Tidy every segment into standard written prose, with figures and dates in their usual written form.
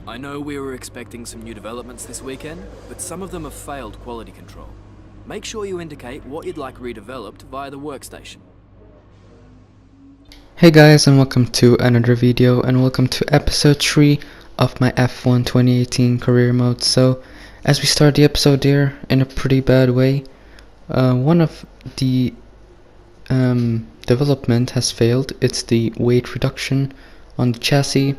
I know we were expecting some new developments this weekend, but some of them have failed quality control. Make sure you indicate what you'd like redeveloped via the workstation. Hey guys, and welcome to another video, and welcome to episode 3 of my F1 2018 career mode. So as we start the episode here in a pretty bad way, one of the development has failed. It's the weight reduction on the chassis,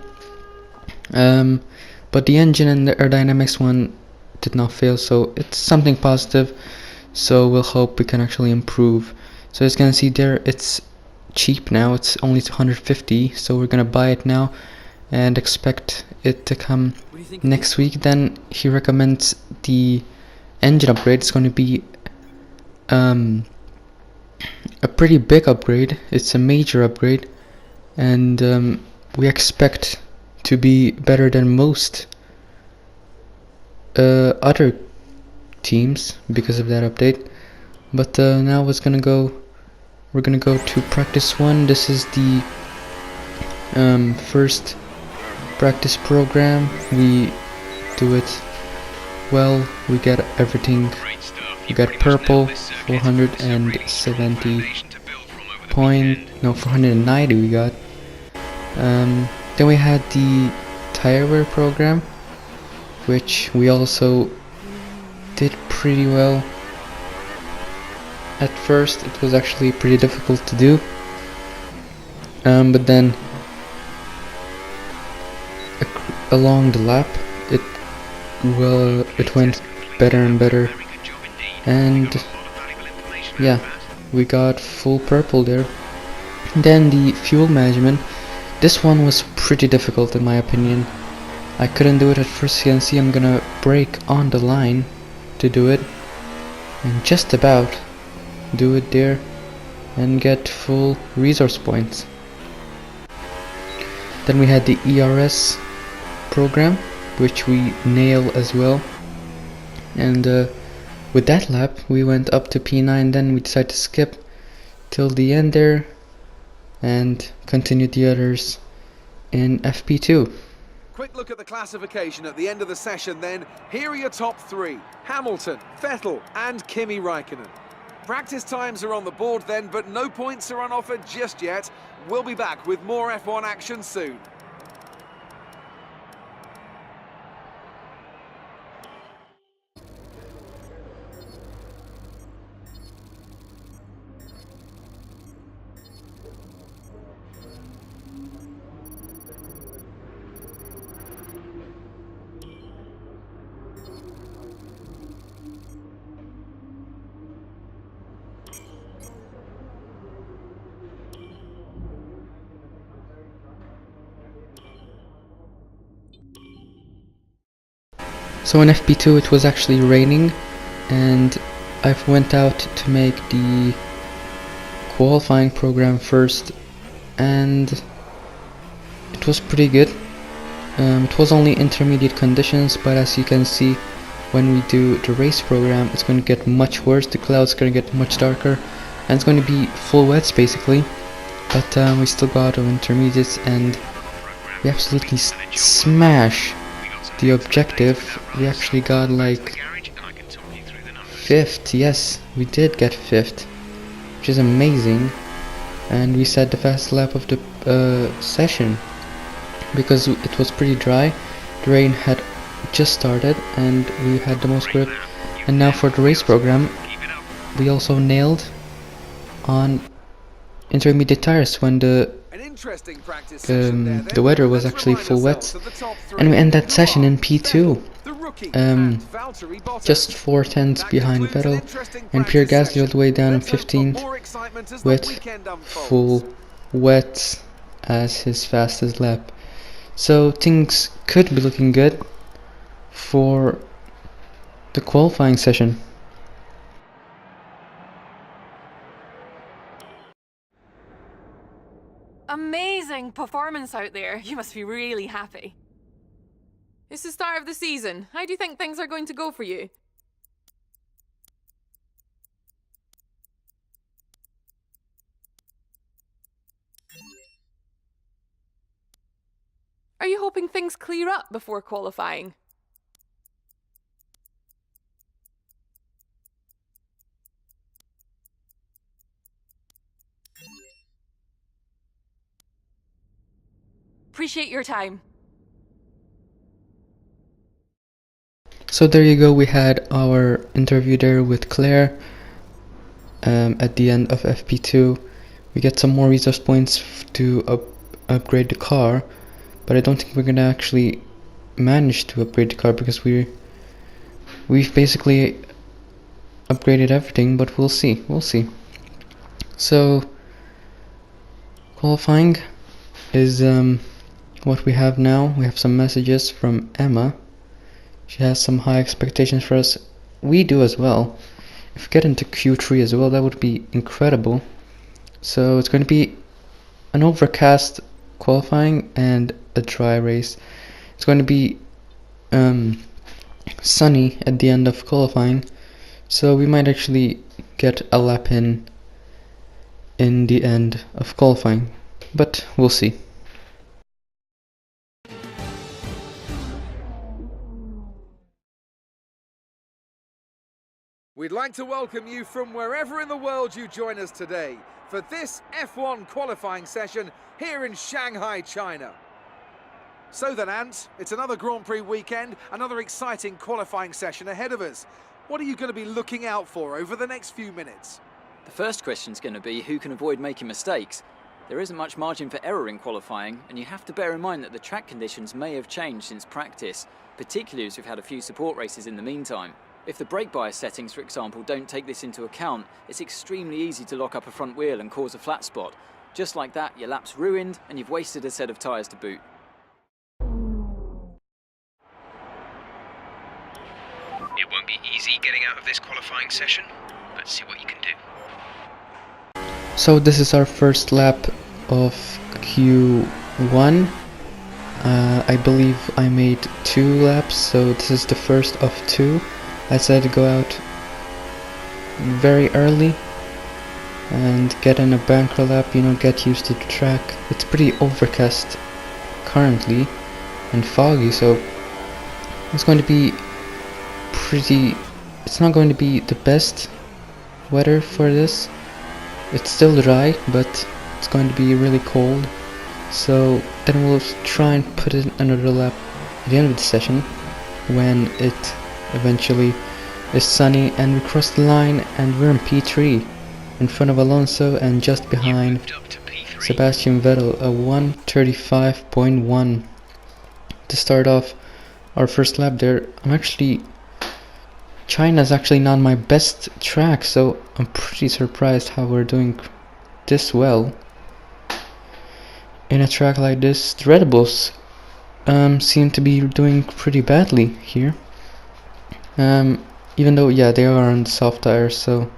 but the engine and the aerodynamics one did not fail, so it's something positive. So we'll hope we can actually improve. So as you can see there, it's cheap now. It's only 250, so we're gonna buy it now and expect it to come next week. Then he recommends the engine upgrade. It's going to be a pretty big upgrade. It's a major upgrade, and we expect to be better than most other teams because of that update. But now we're gonna go to practice 1. This is the first practice program. We do it well. We get everything. We got purple, 470 490 we got. Then we had the tire wear program, which we also did pretty well. At first it was actually pretty difficult to do, but then along the lap it went better and better, and yeah, we got full purple there. Then the fuel management, this one was pretty difficult in my opinion. I couldn't do it at first. You can see I'm gonna brake on the line to do it, and just about do it there and get full resource points. Then we had the ERS program, which we nail as well, and with that lap we went up to P9. Then we decided to skip till the end there and continue the others in FP2. Quick look at the classification at the end of the session then. Here are your top three: Hamilton, Vettel and Kimi Raikkonen. Practice times are on the board then, but no points are on offer just yet. We'll be back with more F1 action soon. So in FP2 it was actually raining, and I went out to make the qualifying program first, and it was pretty good. It was only intermediate conditions, but as you can see, when we do the race program, it's going to get much worse. The clouds going to get much darker, and it's going to be full wets basically. But we still got our intermediates, and we absolutely smash the objective. We actually got like 5th. Yes, we did get 5th, which is amazing. And we set the fastest lap of the session because it was pretty dry. The rain had just started and we had the most grip. And now for the race program, we also nailed on intermediate tires when the weather was actually full wet, and we end that session in P2, just 4 tenths behind Vettel, and Pierre Gasly all the way down in 15th with full wet as his fastest lap. So things could be looking good for the qualifying session. Amazing performance out there. You must be really happy. It's the start of the season. How do you think things are going to go for you? Are you hoping things clear up before qualifying? Appreciate your time. So there you go, we had our interview there with Claire at the end of FP2. We get some more resource points to upgrade the car, but I don't think we're gonna actually manage to upgrade the car because we've basically upgraded everything, but we'll see. So qualifying is what we have now. We have some messages from Emma. She has some high expectations for us. We do as well. If we get into Q3 as well, that would be incredible. So it's going to be an overcast qualifying and a dry race. It's going to be sunny at the end of qualifying, so we might actually get a lap in the end of qualifying, but we'll see. We'd like to welcome you from wherever in the world you join us today for this F1 qualifying session here in Shanghai, China. So then, Ant, it's another Grand Prix weekend, another exciting qualifying session ahead of us. What are you going to be looking out for over the next few minutes? The first question's going to be who can avoid making mistakes. There isn't much margin for error in qualifying, and you have to bear in mind that the track conditions may have changed since practice, particularly as we've had a few support races in the meantime. If the brake bias settings, for example, don't take this into account, it's extremely easy to lock up a front wheel and cause a flat spot. Just like that, your lap's ruined and you've wasted a set of tyres to boot. It won't be easy getting out of this qualifying session. Let's see what you can do. So this is our first lap of Q1. I believe I made 2 laps, so this is the first of 2. I decided to go out very early and get in a banker lap, get used to the track. It's pretty overcast currently and foggy, so it's going to be it's not going to be the best weather for this. It's still dry, but it's going to be really cold, so then we'll try and put in another lap at the end of the session when it eventually is sunny and we cross the line and we're in P3 in front of Alonso and just behind Sebastian Vettel, a 1:35.1 to start off our first lap there. China's actually not my best track, so I'm pretty surprised how we're doing this well in a track like this. The Red Bulls seem to be doing pretty badly here. Even though, yeah, they are on soft tires, so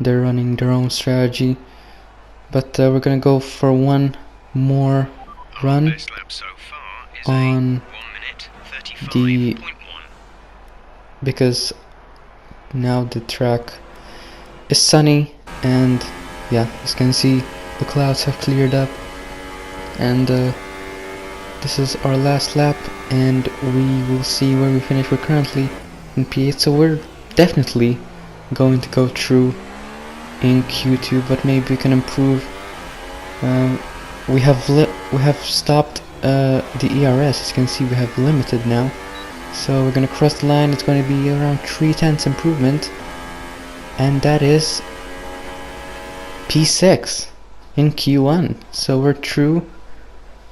they're running their own strategy. But we're gonna go for one more run on because now the track is sunny, and yeah, as you can see, the clouds have cleared up, and this is our last lap, and we will see where we finish. We're currently in P8, so we're definitely going to go through in Q2, but maybe we can improve. We have stopped the ERS. As you can see, we have limited now, so we're gonna cross the line. It's going to be around 0.3 improvement, and that is P6 in Q1, so we're through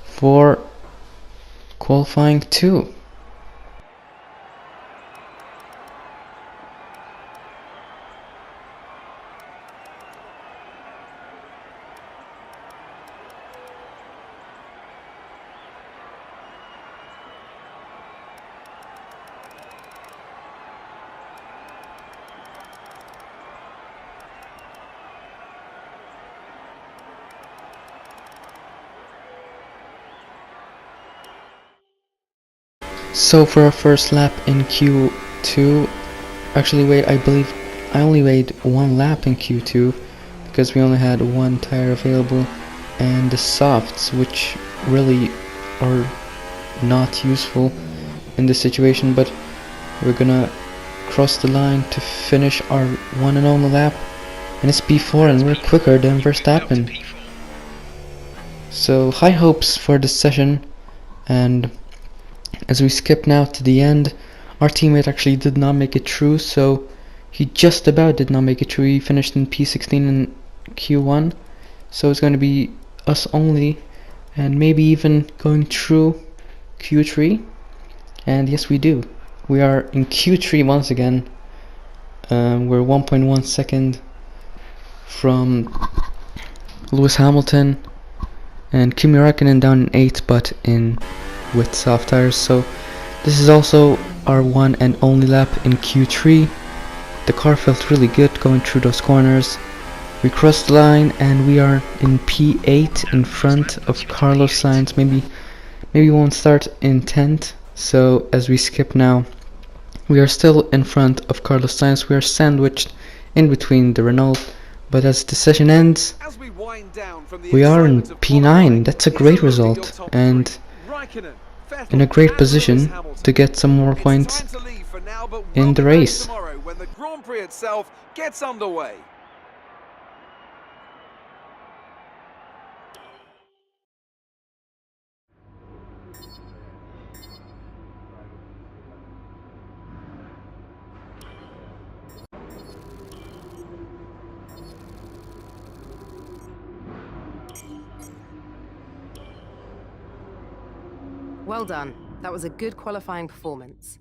for qualifying 2. So for our first lap in Q2, actually wait, I believe I only made 1 lap in Q2 because we only had 1 tire available, and the softs, which really are not useful in this situation, but we're gonna cross the line to finish our one and only lap, and it's P4 and we're quicker than Verstappen. So high hopes for this session. And as we skip now to the end, our teammate actually did not make it through, so he just about did not make it through. He finished in P16 in Q1, so it's going to be us only, and maybe even going through Q3. And yes, we do. We are in Q3 once again. We're 1.1 second from Lewis Hamilton, and Kimi Räikkönen down in 8th, but in with soft tires. So this is also our one and only lap in Q3. The car felt really good going through those corners. We crossed the line and we are in P8 in front of Carlos Sainz. Maybe we won't start in 10th. So as we skip now, we are still in front of Carlos Sainz. We are sandwiched in between the Renault. But as the session ends, we are in P9. That's a great result, and in a great position to get some more points in the race. When the Grand Prix itself gets underway. Well done. That was a good qualifying performance.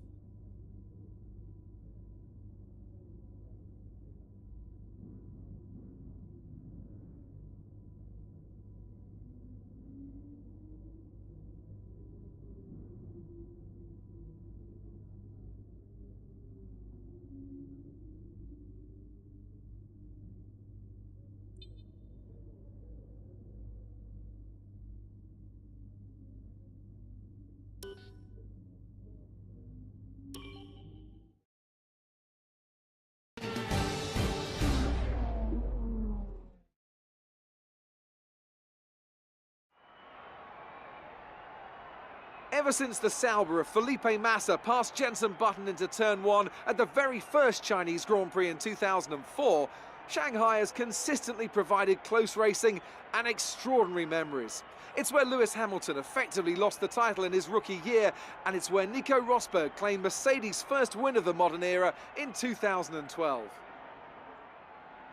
Ever since the Sauber of Felipe Massa passed Jenson Button into turn 1 at the very first Chinese Grand Prix in 2004, Shanghai has consistently provided close racing and extraordinary memories. It's where Lewis Hamilton effectively lost the title in his rookie year, and it's where Nico Rosberg claimed Mercedes' first win of the modern era in 2012.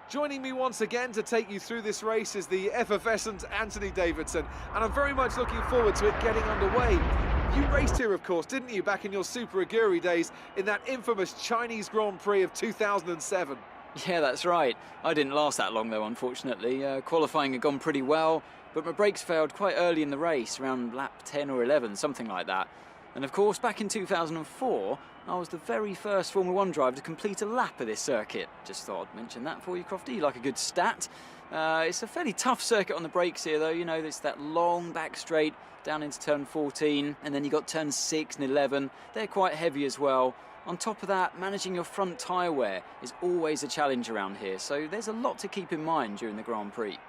Joining me once again to take you through this race is the effervescent Anthony Davidson, and I'm very much looking forward to it getting underway. You raced here, of course, didn't you, back in your Super Aguri days in that infamous Chinese Grand Prix of 2007? Yeah, that's right. I didn't last that long though, unfortunately. Qualifying had gone pretty well, but my brakes failed quite early in the race, around lap 10 or 11, something like that. And of course, back in 2004, I was the very first Formula 1 driver to complete a lap of this circuit. Just thought I'd mention that for you, Crofty. You like a good stat? It's a fairly tough circuit on the brakes here, though. You know, it's that long back straight down into turn 14, and then you got turn 6 and 11. They're quite heavy as well. On top of that, managing your front tyre wear is always a challenge around here, so there's a lot to keep in mind during the Grand Prix.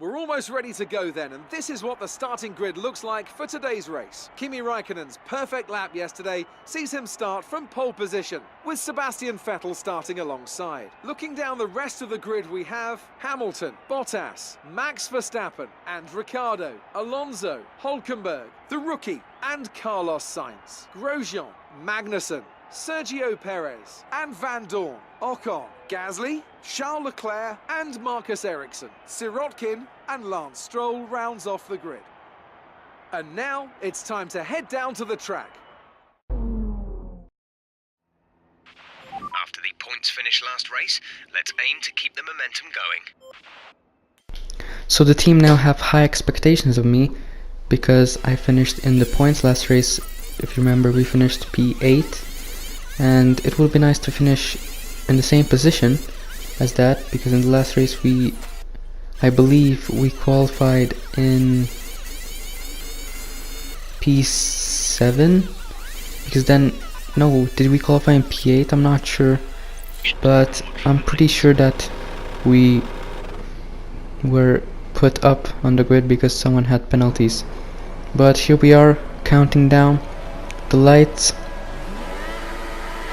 We're almost ready to go then, and this is what the starting grid looks like for today's race. Kimi Räikkönen's perfect lap yesterday sees him start from pole position, with Sebastian Vettel starting alongside. Looking down the rest of the grid, we have Hamilton, Bottas, Max Verstappen and Ricciardo, Alonso, Hülkenberg, the rookie and Carlos Sainz, Grosjean, Magnussen, Sergio Perez and Van Dorn, Ocon, Gasly, Charles Leclerc and Marcus Ericsson, Sirotkin and Lance Stroll rounds off the grid. And now it's time to head down to the track. After the points finish last race, let's aim to keep the momentum going. So the team now have high expectations of me because I finished in the points last race. If you remember, we finished P8. And it would be nice to finish in the same position as that, because in the last race I believe we qualified in P7, because then, no, did we qualify in P8? I'm not sure, but I'm pretty sure that we were put up on the grid because someone had penalties. But here we are, counting down the lights.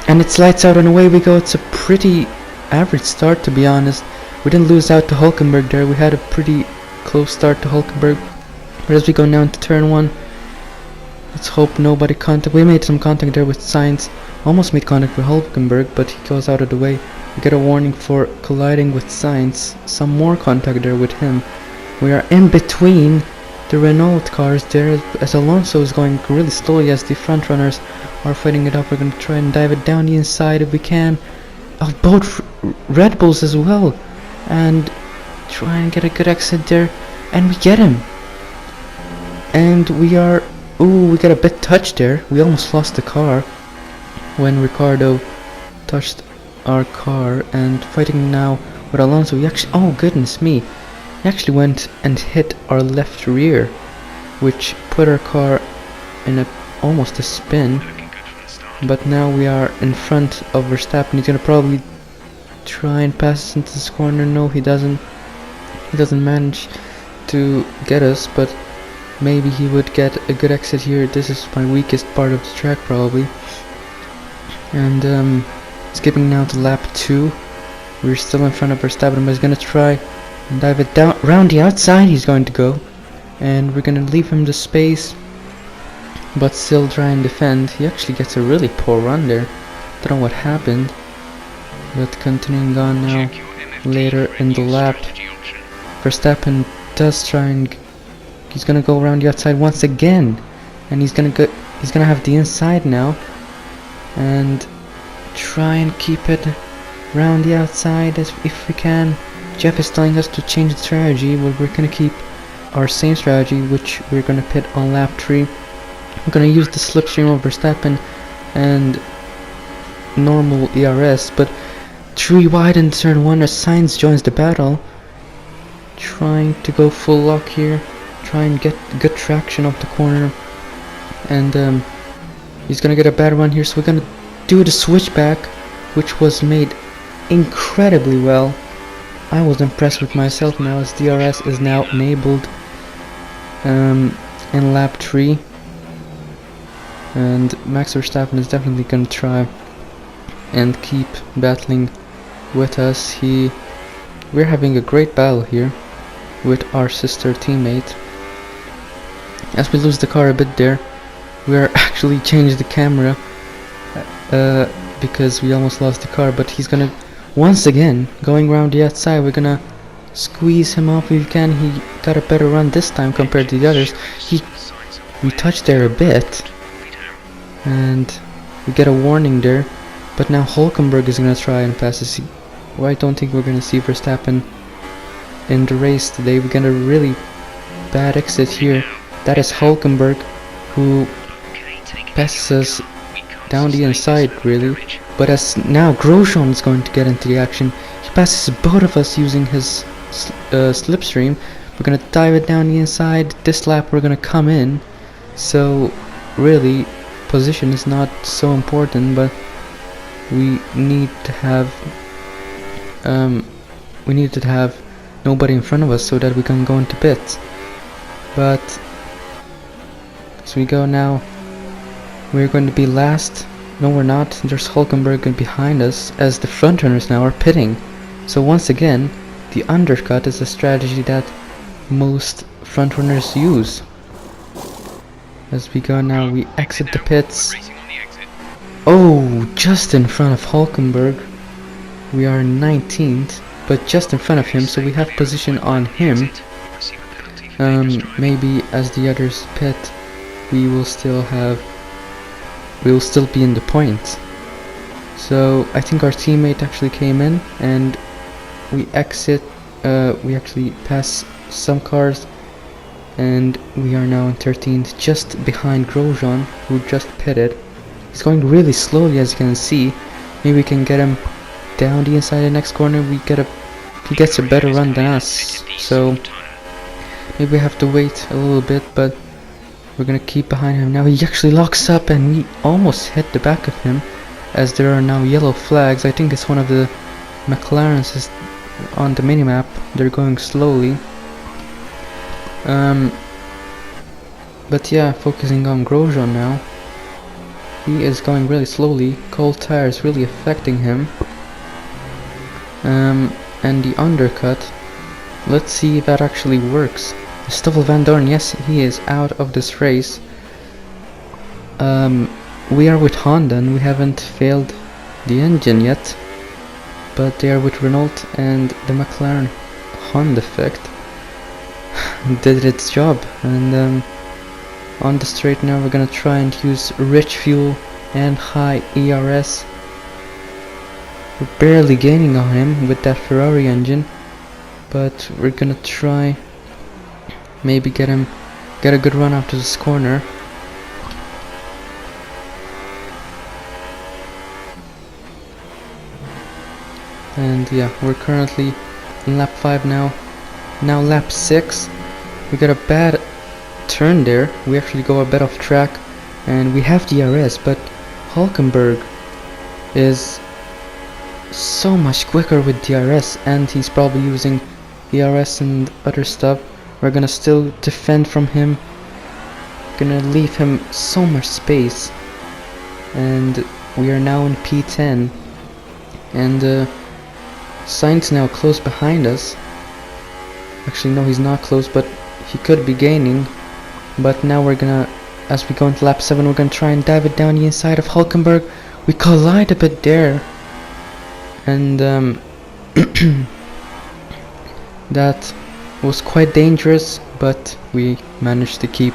And it's lights out and away we go. It's a pretty average start, to be honest. We didn't lose out to Hulkenberg there. We had a pretty close start to Hulkenberg. But as we go now into turn 1, let's hope nobody contact. We made some contact there with Sainz. Almost made contact with Hulkenberg, but he goes out of the way. We get a warning for colliding with Sainz. Some more contact there with him. We are in between the Renault cars there, as Alonso is going really slowly as the front runners are fighting it up. We're going to try and dive it down the inside if we can, of both Red Bulls as well, and try and get a good exit there, and we get him. And we are, we got a bit touched there. We almost lost the car when Ricardo touched our car, and fighting now with Alonso. We actually, oh goodness me, he actually went and hit our left rear, which put our car in almost a spin. But now we are in front of Verstappen. He's gonna probably try and pass us into this corner. No, he doesn't. He doesn't manage to get us, but maybe he would get a good exit here. This is my weakest part of the track probably. And skipping now to lap 2. We're still in front of Verstappen, but he's gonna try and dive it down around the outside. He's going to go, and we're gonna leave him the space, but still try and defend. He actually gets a really poor run there. Don't know what happened, but continuing on now later in the lap, Verstappen does try and he's gonna go around the outside once again, and he's gonna have the inside now and try and keep it around the outside as if we can. Jeff is telling us to change the strategy, but we're gonna keep our same strategy, which we're gonna pit on lap 3. We're gonna use the slipstream of Verstappen and normal ERS, but 3 wide in turn 1 as Sainz joins the battle, trying to go full lock here, try and get good traction off the corner, and he's gonna get a bad run here, so we're gonna do the switchback, which was made incredibly well. I was impressed with myself now as DRS is now enabled in lap 3, and Max Verstappen is definitely gonna try and keep battling with us. We're having a great battle here with our sister teammate. As we lose the car a bit there, we are actually changed the camera because we almost lost the car, but he's gonna once again going around the outside. We're gonna squeeze him off if we can. He got a better run this time compared to the others. We touched there a bit, and we get a warning there, but now Hulkenberg is gonna try and pass us. Well, I don't think we're gonna see Verstappen in the race today. We get a really bad exit here. That is Hulkenberg, who passes us down the inside really, but as now Grosjean is going to get into the action. He passes both of us using his slipstream. We're gonna dive it down the inside. This lap we're gonna come in, so really position is not so important, but we need to have nobody in front of us so that we can go into pits. But as we go now, we're going to be last. No, we're not. There's Hulkenberg behind us as the front runners now are pitting. So once again, the undercut is a strategy that most front runners use. As we go now, we exit the pits. Oh, just in front of Hulkenberg. We are 19th, but just in front of him, so we have position on him. Maybe as the others pit, we will still be in the points. So I think our teammate actually came in, and we exit. We actually pass some cars, and we are now in 13th, just behind Grosjean, who just pitted. He's going really slowly, as you can see. Maybe we can get him down the inside of the next corner. He gets a better run than us, so maybe we have to wait a little bit, but we're gonna keep behind him. Now he actually locks up, and we almost hit the back of him, as there are now yellow flags. I think it's one of the McLarens is on the minimap. They're going slowly. But yeah, focusing on Grosjean now. He is going really slowly. Cold tires really affecting him. And the undercut. Let's see if that actually works. Stoffel Vandoorne, yes, he is out of this race. We are with Honda and we haven't failed the engine yet. But they are with Renault, and the McLaren Honda effect did its job. And on the straight now we're gonna try and use rich fuel and high ERS. We're barely gaining on him with that Ferrari engine, but we're gonna try maybe get a good run out to this corner. And yeah, we're currently in lap 5 now. Now lap 6, we got a bad turn there. We actually go a bit off track, and we have DRS, but Hulkenberg is so much quicker with DRS, and he's probably using ERS and other stuff. We're gonna still defend from him, gonna leave him so much space, and we are now in P10, and Sainz now close behind us. Actually no, he's not close, but he could be gaining. But now we're gonna, as we go into lap 7, we're gonna try and dive it down the inside of Hulkenberg. We collide a bit there, and that was quite dangerous, but we managed to keep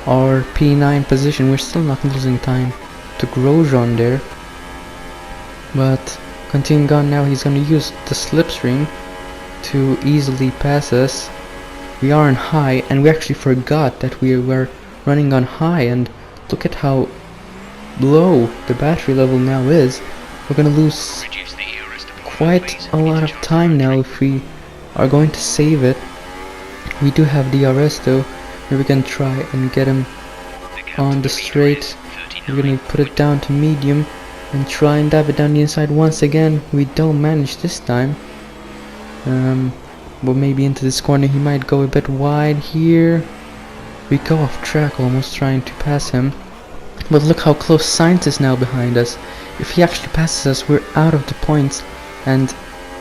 our P9 position. We're still not losing time to Grosjean there, but continuing on now, he's gonna use the slipstream to easily pass us. We are on high, and we actually forgot that we were running on high, and look at how low the battery level now is. We're gonna lose quite a lot of time now if we are going to save it. We do have DRS though, where we can try and get him on the straight. We're gonna put it down to medium and try and dive it down the inside once again. We don't manage this time. But maybe into this corner he might go a bit wide here. We go off track almost trying to pass him. But look how close Sainz is now behind us. If he actually passes us, we're out of the points, and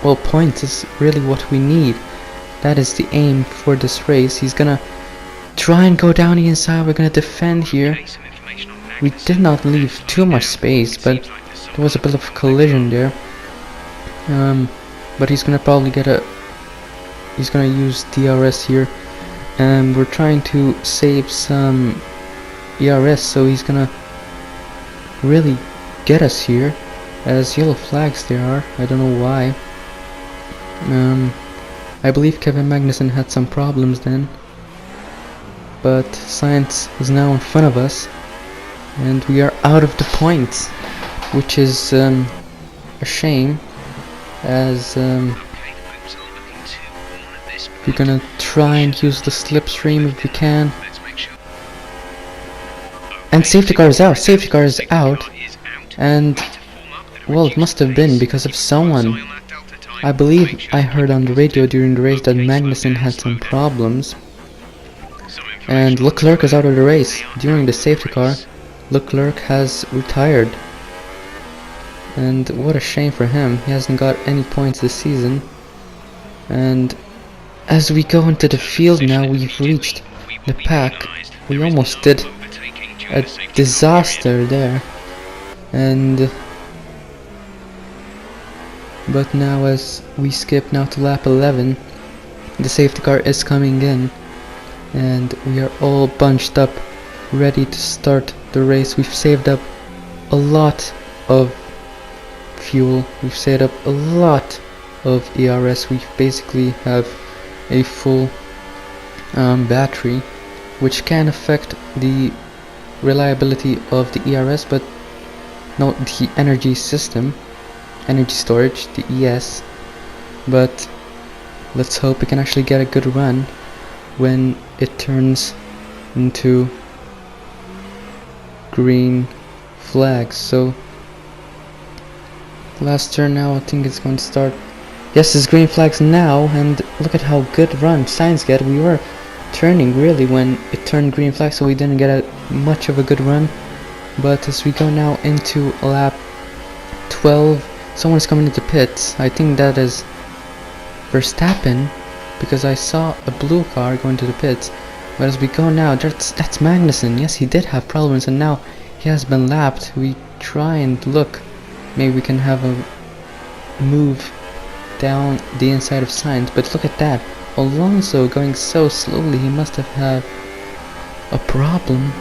well, points is really what we need. That is the aim for this race. He's gonna try and go down the inside. We're gonna defend here. We did not leave too much space, but there was a bit of collision there. But he's gonna probably he's gonna use DRS here, and we're trying to save some ERS, so he's gonna really get us here. As yellow flags there are, I don't know why. I believe Kevin Magnussen had some problems then, but Sainz is now in front of us, and we are out of the points, which is a shame, as we're gonna try and use the slipstream if we can. And safety car is out, safety car is out, and well, it must have been because of someone. I believe I heard on the radio during the race that Magnussen had some problems, and Leclerc is out of the race. During the safety car, Leclerc has retired, and what a shame for him. He hasn't got any points this season. And as we go into the field now, we've reached the pack. We almost did a disaster there, and but now as we skip now to lap 11, the safety car is coming in, and we are all bunched up, ready to start the race. We've saved up a lot of fuel, we've saved up a lot of ERS. We basically have a full battery, which can affect the reliability of the ERS, but not the energy system, energy storage, the ES. But let's hope we can actually get a good run when it turns into green flags. So last turn now, I think it's going to start. Yes, it's green flags now, and look at how good run Sainz get. We were turning really when it turned green flag, so we didn't get much of a good run. But as we go now into lap 12, someone's coming into pits. I think that is Verstappen, because I saw a blue car going to the pits. But as we go now, that's Magnussen. Yes, he did have problems, and now he has been lapped. We try and look, maybe we can have a move down the inside of Sainz, but look at that. Alonso going so slowly, he must have had a problem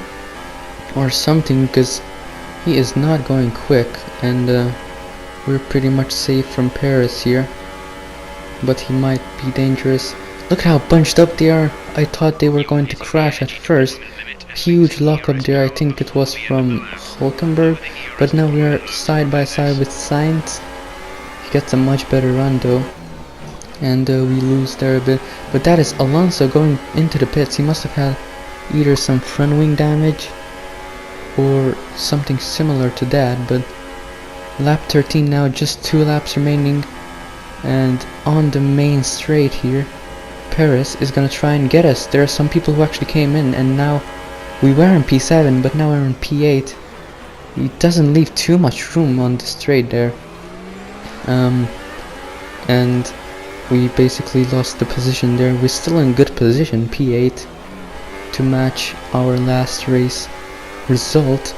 or something, because he is not going quick, and we're pretty much safe from Paris here, but he might be dangerous. Look how bunched up they are. I thought they were going to crash at first. Huge lock up there. I think it was from Hulkenberg, but now we are side by side with Sainz. He gets a much better run though, and we lose there a bit. But that is Alonso going into the pits. He must have had either some front wing damage or something similar to that. But lap 13 now, just 2 laps remaining, and on the main straight here, Perez is gonna try and get us. There are some people who actually came in, and now we were in P7, but now we're in P8. He doesn't leave too much room on the straight there, and we basically lost the position there. We're still in good position, P8, to match our last race result.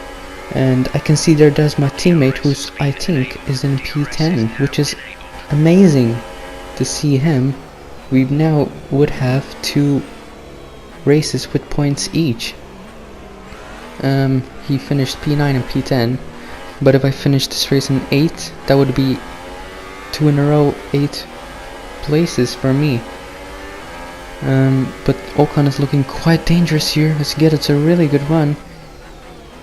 And I can see there's my teammate, who's I think is in P10, which is amazing to see him. We now would have 2 races with points each. He finished P9 and P10, but if I finish this race in 8, that would be 2 in a row, 8 places for me. But Ocon is looking quite dangerous here. Let's get it's a really good run,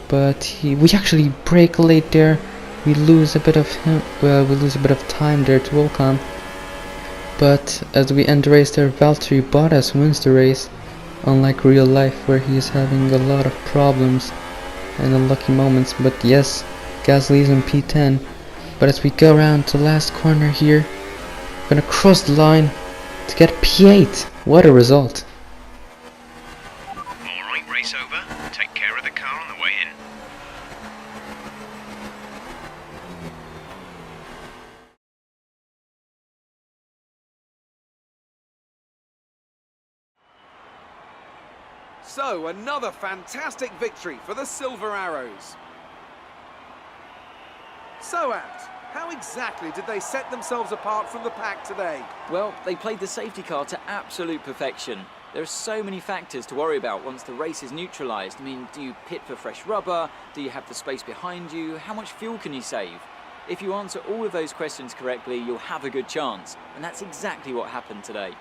but we actually brake late there. We lose a bit of time there to Ocon. But as we end the race there, Valtteri Bottas wins the race, unlike real life where he is having a lot of problems and unlucky moments. But yes, Gasly is in P10. But as we go around to the last corner here, we're gonna cross the line to get P8. What a result! Alright, race over. Take care of the car on the way in. So, another fantastic victory for the Silver Arrows. So, Ant, how exactly did they set themselves apart from the pack today? Well, they played the safety car to absolute perfection. There are so many factors to worry about once the race is neutralised. I mean, do you pit for fresh rubber? Do you have the space behind you? How much fuel can you save? If you answer all of those questions correctly, you'll have a good chance. And that's exactly what happened today.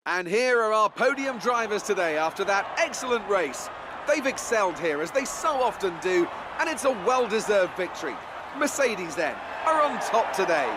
And here are our podium drivers today after that excellent race. They've excelled here, as they so often do, and it's a well-deserved victory. Mercedes, then, are on top today.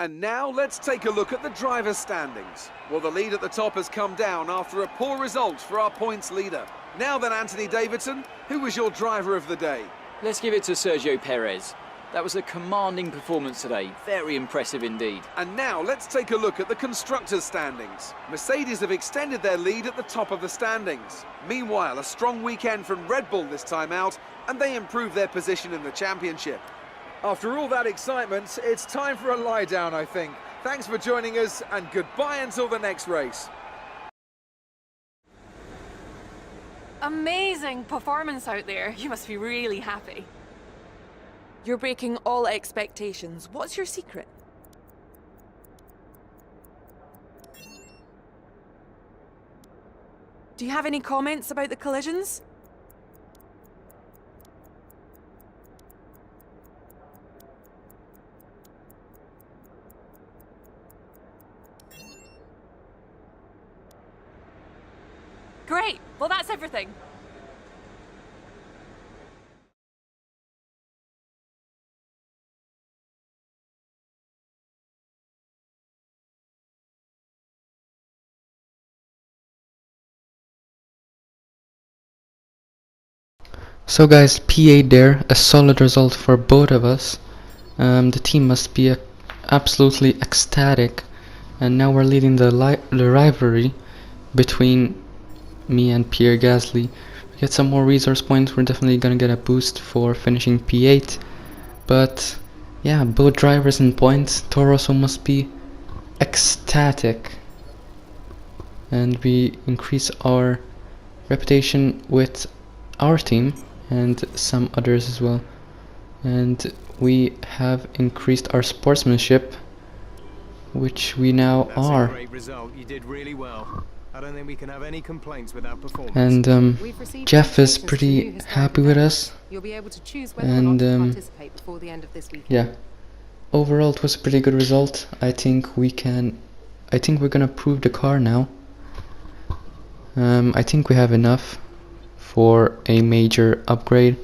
And now let's take a look at the driver's standings. Well, the lead at the top has come down after a poor result for our points leader. Now then, Anthony Davidson, who was your driver of the day? Let's give it to Sergio Perez. That was a commanding performance today. Very impressive indeed. And now let's take a look at the constructors' standings. Mercedes have extended their lead at the top of the standings. Meanwhile, a strong weekend from Red Bull this time out, and they improve their position in the championship. After all that excitement, it's time for a lie down, I think. Thanks for joining us, and goodbye until the next race. Amazing performance out there. You must be really happy. You're breaking all expectations. What's your secret? Do you have any comments about the collisions? Great. Well, that's everything. So guys, P8 there, a solid result for both of us. The team must be absolutely ecstatic, and now we're leading the rivalry between me and Pierre Gasly. We get some more resource points, we're definitely gonna get a boost for finishing P8. But yeah, both drivers in points. Toro Rosso must be ecstatic, and we increase our reputation with our team and some others as well, and we have increased our sportsmanship, which we now are. That's a great result. You did really well. I don't think we can have any complaints with that performance. And We've received Jeff is invitations to pretty new historic happy with events. us. You'll be able to choose whether or And, not to participate before the end of this weekend. Yeah, overall it was a pretty good result. I think we're gonna prove the car now. I think we have enough for a major upgrade.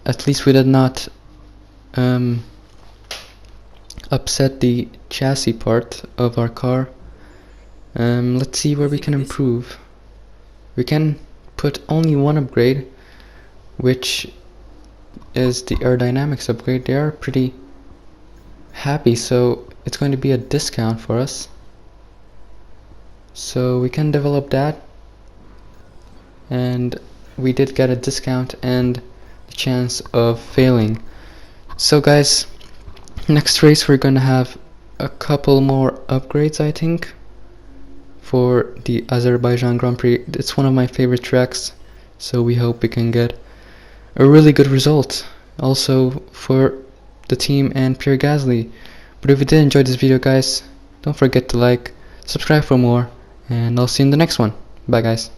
At least we did not upset the chassis part of our car. Let's see where we can improve. We can put only one upgrade, which is the aerodynamics upgrade. They are pretty happy, so it's going to be a discount for us. So we can develop that, and we did get a discount and the chance of failing. So guys, next race we're gonna have a couple more upgrades, I think, for the Azerbaijan Grand Prix. It's one of my favorite tracks, so we hope we can get a really good result also for the team and Pierre Gasly. But if you did enjoy this video guys, don't forget to like, subscribe for more, and I'll see you in the next one. Bye guys.